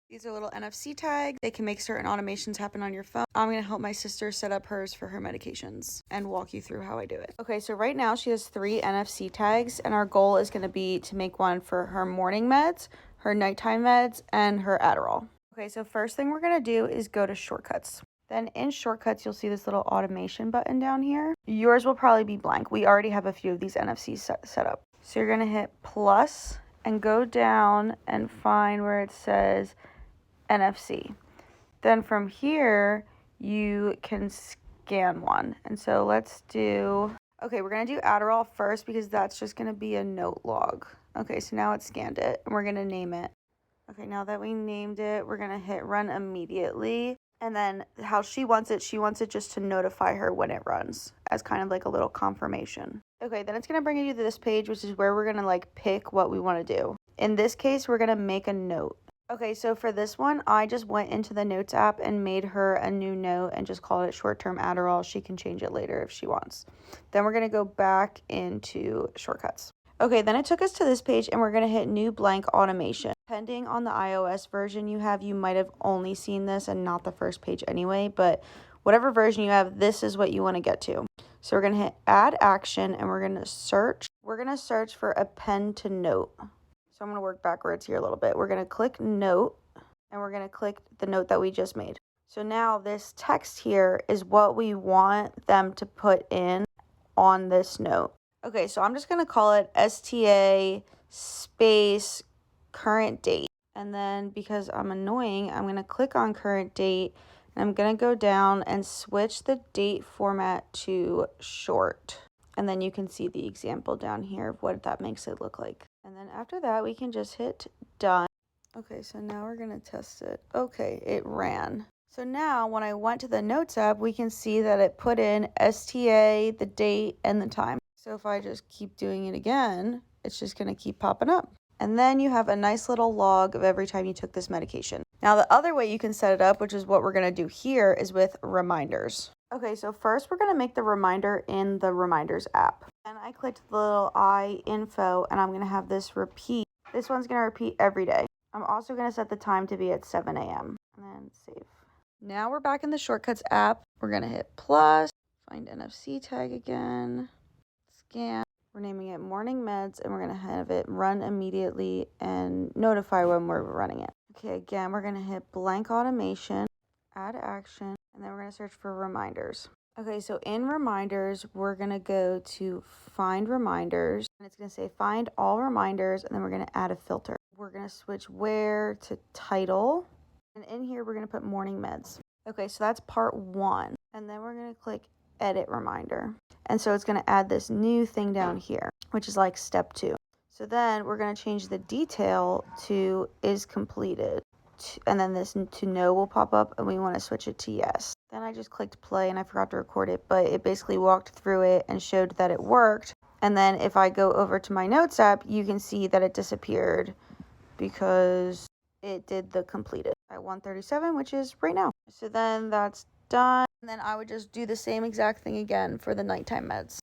These are little NFC tags. They can make certain automations happen on your phone. I'm going to help my sister set up hers for her medications and walk you through how I do it. Okay, so right now she has 3 NFC tags, and our goal is going to be to make one for her morning meds, her nighttime meds, and her Adderall. Okay, so first thing we're going to do is go to shortcuts. Then in shortcuts, you'll see this little automation button down here. Yours will probably be blank. We already have a few of these NFCs set up. So you're going to hit plus and go down and find where it says NFC. Then from here, you can scan one. And so let's do, okay, we're going to do Adderall first because that's just going to be a note log. Okay, so now it's scanned it and we're going to name it. Okay, now that we named it, we're going to hit run immediately. And then how she wants it just to notify her when it runs as kind of like a little confirmation. Okay, then it's going to bring you to this page, which is where we're going to like pick what we want to do. In this case, we're going to make a note. Okay, so for this one, I just went into the Notes app and made her a new note and just called it short-term Adderall. She can change it later if she wants. Then we're going to go back into shortcuts. Okay, then it took us to this page and we're going to hit new blank automation. Depending on the iOS version you have, you might have only seen this and not the first page anyway, but whatever version you have, this is what you want to get to. So we're going to hit add action and we're going to search. We're going to search for append to note. So I'm going to work backwards here a little bit. We're going to click note and we're going to click the note that we just made. So now this text here is what we want them to put in on this note. Okay, so I'm just going to call it STA space current date. And then because I'm annoying, I'm going to click on current date and I'm going to go down and switch the date format to short. And then you can see the example down here of what that makes it look like. And then after that, we can just hit done. Okay, so now we're going to test it. Okay, it ran. So now when I went to the Notes app, we can see that it put in STA, the date, and the time. So if I just keep doing it again, it's just going to keep popping up. And then you have a nice little log of every time you took this medication. Now the other way you can set it up, which is what we're going to do here, is with reminders. Okay, so first we're going to make the reminder in the Reminders app. And I clicked the little I info and I'm going to have this repeat. This one's going to repeat every day. I'm also going to set the time to be at 7 a.m. and then save. Now we're back in the Shortcuts app. We're going to hit plus, find NFC tag again, scan. We're naming it Morning Meds and we're going to have it run immediately and notify when we're running it. Okay, again, we're going to hit blank automation, add action, and then we're going to search for reminders. Okay, so in reminders, we're going to go to find reminders and it's going to say find all reminders and then we're going to add a filter. We're going to switch where to title and in here we're going to put morning meds. Okay, so that's part 1 and then we're going to click edit reminder. And so it's going to add this new thing down here, which is like step 2. So then we're going to change the detail to is completed. And then this to no will pop up and we want to switch it to yes. Then I just clicked play and I forgot to record it, but it basically walked through it and showed that it worked. And then if I go over to my Notes app, you can see that it disappeared because it did the completed at 1:37, which is right now. So then that's done. And then I would just do the same exact thing again for the nighttime meds.